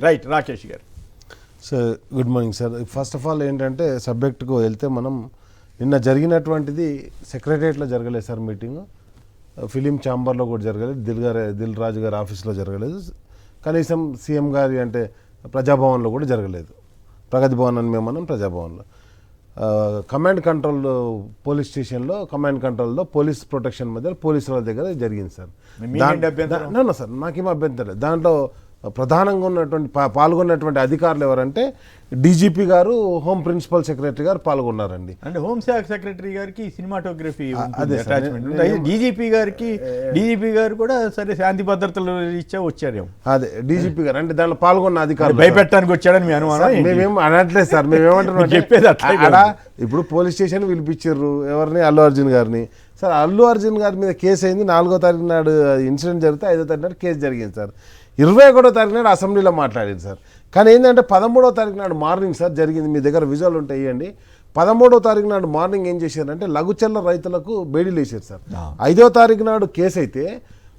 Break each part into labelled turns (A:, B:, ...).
A: Right Rakesh గారు.
B: Sir good morning sir. First of all ఏంటంటే సబ్జెక్టుకు వెళ్తే మనం నిన్న జరిగినటువంటిది సెక్రటరియట్లో జరగలేదు సార్ మీటింగ్, ఫిలిం ఛాంబర్లో కూడా జరగలేదు, దిల్ రాజు గారి ఆఫీస్లో జరగలేదు, కనీసం సీఎం గారి అంటే ప్రజాభవన్లో కూడా జరగలేదు. ప్రగతి భవన్ అని మేము ప్రజాభవన్లో కమాండ్ కంట్రోల్ పోలీస్ స్టేషన్లో కమాండ్ కంట్రోల్లో పోలీస్ ప్రొటెక్షన్ మధ్య పోలీసుల దగ్గర జరిగింది సార్. సార్ నాకేం అభ్యంతరం లేదు. దాంట్లో ప్రధానంగా ఉన్నటువంటి పాల్గొన్నటువంటి అధికారులు ఎవరంటే డీజీపీ గారు, హోమ్ ప్రిన్సిపల్ సెక్రటరీ గారు పాల్గొన్నారండి.
A: అంటే హోంశాఖ సెక్రటరీ గారికి సినిమాటోగ్రఫీ డీజీపీ గారు కూడా సరే శాంతి భద్రతలు ఇచ్చా వచ్చారేమో.
B: అదే డీజీపీ గారు అంటే దాంట్లో పాల్గొన్న అధికారులు
A: భయపెట్టడానికి వచ్చాడని మీ అనుమానం?
B: మేమేం అనట్లేదు సార్, మేమేమంటున్నాం
A: చెప్పేది
B: అక్కడ ఇప్పుడు పోలీస్ స్టేషన్ పిలిపించారు ఎవరిని, అల్లు అర్జున్ గారిని. సార్ అల్లు అర్జున్ గారి మీద కేసు అయింది 4వ తారీఖు నాడు ఇన్సిడెంట్ జరిగితే 5వ తారీఖు నాడు కేసు జరిగింది సార్. 21వ తారీఖు నాడు అసెంబ్లీలో మాట్లాడింది సార్. కానీ ఏంటంటే 13వ తారీఖు నాడు మార్నింగ్ సార్ జరిగింది, మీ దగ్గర విజువల్ ఉంటాయి ఇవ్వండి. 13వ తారీఖు నాడు మార్నింగ్ ఏం చేశారంటే లఘుచర్ల రైతులకు బేడీలు వేసారు సార్. 5వ తారీఖు నాడు కేసు అయితే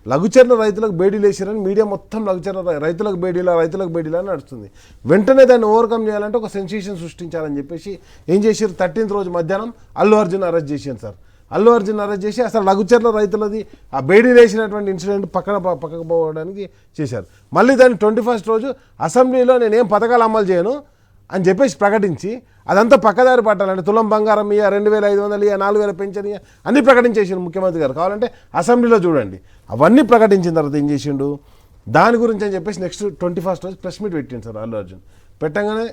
B: లఘుచర్ల రైతులకు బేడీలు వేసారని మీడియా మొత్తం లఘుచర్ల రైతులకు బేడీలా నడుస్తుంది. వెంటనే దాన్ని ఓవర్కమ్ చేయాలంటే ఒక సెన్సేషన్ సృష్టించాలని చెప్పేసి ఏం చేశారు, 13th రోజు మధ్యాహ్నం అల్లు అర్జున్ అరెస్ట్ చేశారు సార్. అల్లు అర్జున్ అరెస్ట్ చేసి అసలు లఘుచర్ల రైతులది ఆ బేడీ వేసినటువంటి ఇన్సిడెంట్ పక్కకు పోవడానికి చేశారు. మళ్ళీ దాన్ని 21st రోజు అసెంబ్లీలో నేనేం పథకాలు అమలు చేయను అని చెప్పేసి ప్రకటించి అదంతా పక్కదారి పట్టాలంటే తులం బంగారం ఇయ్య, 2500 ఇయ్య, 4000 పెన్షన్ ఇయ్య అన్నీ ప్రకటించేసిండు ముఖ్యమంత్రి గారు. కావాలంటే అసెంబ్లీలో చూడండి. అవన్నీ ప్రకటించిన తర్వాత ఏం చేసిండు, దాని గురించి అని చెప్పేసి నెక్స్ట్ 21st రోజు ప్రెస్ మీట్ పెట్టిండు సార్ అల్లు అర్జున్. పెట్టగానే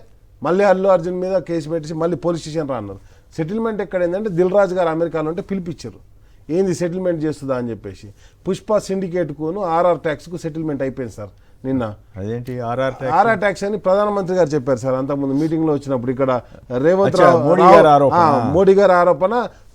B: మళ్ళీ అల్లు అర్జున్ మీద కేసు పెట్టేసి మళ్ళీ పోలీస్ స్టేషన్ రా అన్నారు. సెటిల్మెంట్ ఎక్కడ ఏంటంటే దిల్ రాజు గారు అమెరికాలో ఉంటే పిలిపించారు, ఏంది సెటిల్మెంట్ చేస్తుందా అని చెప్పేసి. పుష్ప సిండికేట్కును ఆర్ఆర్ ట్యాక్స్కు సెటిల్మెంట్ అయిపోయింది సార్ నిన్న.
A: అదేంటి
B: ఆర్ఆర్ ట్యాక్స్ అని ప్రధానమంత్రి గారు చెప్పారు సార్ అంతకుముందు మీటింగ్లో వచ్చినప్పుడు. ఇక్కడ రేవంత్ మోడీ గారి ఆరోపణ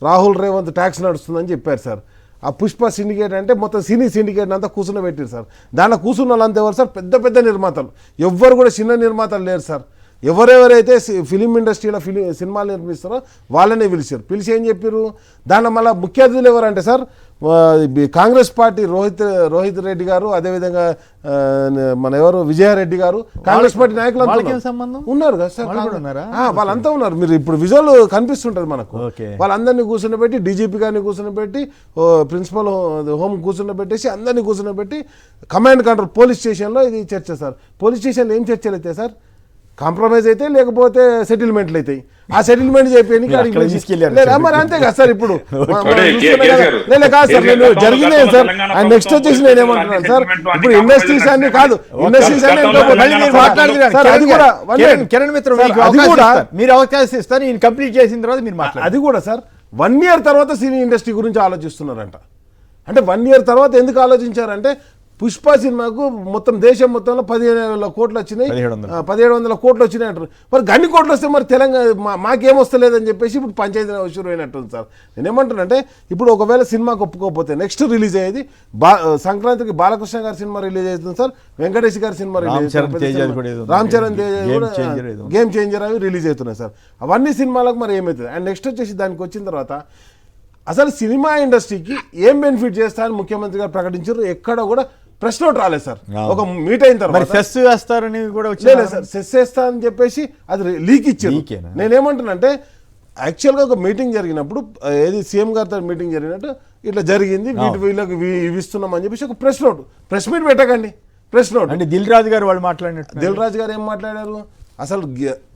B: రాహుల్ రేవంత్ ట్యాక్స్ నడుస్తుందని చెప్పారు సార్. ఆ పుష్ప సిండికేట్ అంటే మొత్తం సినీ సిండికేట్ అంతా కూర్చుని పెట్టారు సార్. దాంట్లో కూర్చున్న వాళ్ళంతా ఎవరు సార్, పెద్ద పెద్ద నిర్మాతలు, ఎవ్వరు కూడా చిన్న నిర్మాతలు లేరు సార్. ఎవరెవరైతే ఫిలిం ఇండస్ట్రీలో సినిమాలు నిర్మిస్తారో వాళ్ళనే పిలిచి ఏం చెప్పారు, దాంట్లో మళ్ళీ ముఖ్య అతిథులు ఎవరంటే సార్ కాంగ్రెస్ పార్టీ రోహిత్ రెడ్డి గారు, అదేవిధంగా మన ఎవరు విజయారెడ్డి గారు, కాంగ్రెస్ పార్టీ నాయకులు ఉన్నారు కదా సార్. వాళ్ళంతా ఉన్నారు, మీరు ఇప్పుడు విజువల్ కనిపిస్తుంటది మనకు. వాళ్ళందరినీ కూర్చుని డీజీపీ గారిని కూర్చుని ప్రిన్సిపల్ హోమ్ కూర్చుని పెట్టేసి అందరినీ కూర్చుని పెట్టి కమాండ్ కంట్రోల్ పోలీస్ స్టేషన్లో ఇది చర్చ సార్. పోలీస్ స్టేషన్లో ఏం చర్చలు అయితే సార్, కాంప్రమైజ్ అయితే లేకపోతే సెటిల్మెంట్లు అవుతాయి. ఆ సెటిల్మెంట్ చెప్పి మరి అంతే కదా సార్. ఇప్పుడు కాదు సార్, నేను జరిగిందే సార్. నెక్స్ట్ వచ్చేసి నేను ఏమంటున్నాను సార్, ఇప్పుడు ఇండస్ట్రీస్ అన్ని కాదు, ఇండస్ట్రీస్ అన్ని అది కూడా
A: కిరణ్ మిత్ర మీరు అవకాశం ఇస్తారు, ఈయన కంప్లీట్ చేసిన తర్వాత మీరు మాట్లాడారు.
B: అది కూడా సార్ 1 year తర్వాత సినీ ఇండస్ట్రీ గురించి ఆలోచిస్తున్నారంట. అంటే 1 year తర్వాత ఎందుకు ఆలోచించారంటే పుష్ప సినిమాకు మొత్తం దేశం మొత్తంలో 15,000 కోట్లు వచ్చినాయి, 1700 కోట్లు వచ్చినాయి అంటారు. మరి గన్ని కోట్లు వస్తే మరి తెలంగాణ మాకేం వస్తలేదని చెప్పేసి ఇప్పుడు పంచాయతీ షురు అయినట్టుంది సార్. నేనేమంటానంటే ఇప్పుడు ఒకవేళ సినిమాకి ఒప్పుకోకపోతే నెక్స్ట్ రిలీజ్ అయ్యేది సంక్రాంతికి బాలకృష్ణ గారి సినిమా రిలీజ్ అవుతుంది సార్, వెంకటేష్ గారి cinema release, Ram Charan Tej game changer అవి రిలీజ్ అవుతున్నాయి సార్. అవన్నీ సినిమాలకు మరి ఏమవుతుంది. అండ్ నెక్స్ట్ వచ్చేసి దానికి వచ్చిన తర్వాత అసలు సినిమా ఇండస్ట్రీకి ఏం బెనిఫిట్ చేస్తా అని ముఖ్యమంత్రి గారు ప్రకటించారు. ఎక్కడ కూడా ప్రెస్ నోట్ రాలేదు సార్. ఒక మీట్ అయిన తర్వాత
A: సెస్ వేస్తారని కూడా
B: లేదు సార్, సెస్ వేస్తా అని చెప్పేసి అది లీక్ ఇచ్చారు. నేనేమంటున్నానంటే యాక్చువల్గా ఒక మీటింగ్ జరిగినప్పుడు ఏది సీఎం గారితో మీటింగ్ జరిగినట్టు ఇట్లా జరిగింది, వీళ్ళకి ఇవి ఇస్తున్నాం అని చెప్పేసి ఒక ప్రెస్ మీట్ పెట్టకండి. ప్రెస్ నోట్
A: అంటే దిల్ రాజు గారు వాళ్ళు మాట్లాడినట్టు,
B: దిల్ రాజు గారు ఏం మాట్లాడారు, అసలు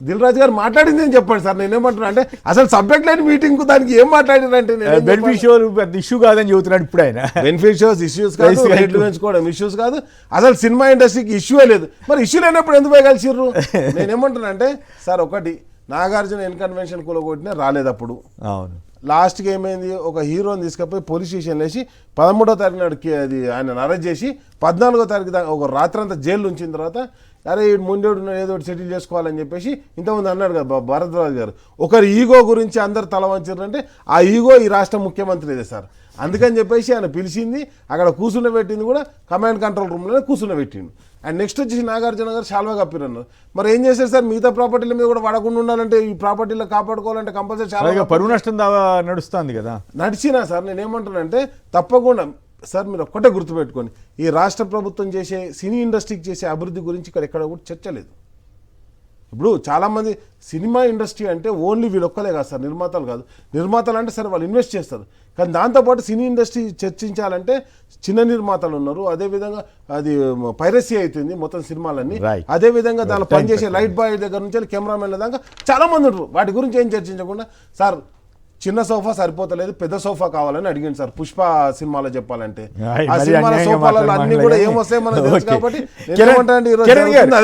B: దిల్ రాజు గారు మాట్లాడింది అని చెప్పండి సార్. నేనేమంటున్నా అంటే అసలు సబ్జెక్ట్ లేని మీటింగ్ కు దానికి ఏం మాట్లాడారంటే
A: బెనిఫిషియల్ ఇష్యూ కాదని చెబుతున్నాడు ఇప్పుడు ఆయన.
B: బెనిఫిషియల్స్ ఇష్యూస్ కాదు, రేట్లు పెంచుకోవడం ఇష్యూస్ కాదు, అసలు సినిమా ఇండస్ట్రీకి ఇష్యూయే లేదు. మరి ఇష్యూ లేనప్పుడు ఎందుకు పోయి కలిసిర్రు? నేనేమంటున్నా అంటే సార్ ఒకటి, నాగార్జున ఇన్కన్వెన్షన్ కూలగొట్టినా రాలేదు అప్పుడు. అవును, లాస్ట్కి ఏమైంది, ఒక హీరోని తీసుకపోయి పోలీస్ స్టేషన్ వేసి 13వ తారీఖు నాడు అది ఆయన అరెస్ట్ చేసి 14వ తారీఖు దాకా ఒక రాత్రంతా జైలు ఉంచిన తర్వాత అరే ముందేడు ఏదో సెటిల్ చేసుకోవాలని చెప్పేసి ఇంతకుముందు అన్నాడు కదా భరద్వాజ్ గారు. ఒకరి ఈగో గురించి అందరు తల వంచారంటే ఆ ఈగో ఈ రాష్ట్ర ముఖ్యమంత్రిదే సార్. అందుకని చెప్పేసి ఆయన పిలిచింది, అక్కడ కూర్చుని పెట్టింది కూడా కమాండ్ కంట్రోల్ రూమ్లోనే కూర్చుని పెట్టిండు. అండ్ నెక్స్ట్ వచ్చేసి నాగార్జున గారు శాల్వా కప్పిరు అన్నారు. మరి ఏం చేశారు సార్, మిగతా ప్రాపర్టీల మీద కూడా పడకుండా ఉండాలంటే ఈ ప్రాపర్టీలో కాపాడుకోవాలంటే కంపల్సరీ
A: పరువు నష్టం నడుస్తుంది కదా.
B: నడిచినా సార్ నేనేమంటానంటే తప్పకుండా సార్ మీరు ఒక్కటే గుర్తుపెట్టుకోండి, ఈ రాష్ట్ర ప్రభుత్వం చేసే సినీ ఇండస్ట్రీకి చేసే అభివృద్ధి గురించి ఇక్కడ ఎక్కడ కూడా చర్చ లేదు. ఇప్పుడు చాలామంది సినిమా ఇండస్ట్రీ అంటే ఓన్లీ వీళ్ళు ఒక్కలే కాదు సార్, నిర్మాతలు కాదు. నిర్మాతలు అంటే సరే వాళ్ళు ఇన్వెస్ట్ చేస్తారు, కానీ దాంతోపాటు సినీ ఇండస్ట్రీ చర్చించాలంటే చిన్న నిర్మాతలు ఉన్నారు, అదేవిధంగా అది పైరసీ అవుతుంది మొత్తం సినిమాలన్నీ.
A: Right.
B: అదేవిధంగా దానిలో పనిచేసే లైట్ బాయ్ దగ్గర నుంచి కెమెరామెన్ల దాకా చాలా మంది ఉంటారు. వాటి గురించి ఏం చర్చించకుండా సార్ చిన్న సోఫా సరిపోతలేదు, పెద్ద సోఫా కావాలని అడిగింది సార్ పుష్ప సినిమాలో చెప్పాలంటే. ఆ
A: మరి
B: సినిమాల
A: అన్యాయంగా
B: సోఫాలలో అన్ని కూడా
A: మాట్లాడలేదు.
B: ఏమొస్తాయి మనకు తెలుసు
A: Okay.
B: కాబట్టి
A: కిరణ్
B: ఏమంటారంటే ఈరోజు
A: గారు,
B: జరుగుతుంది అదే.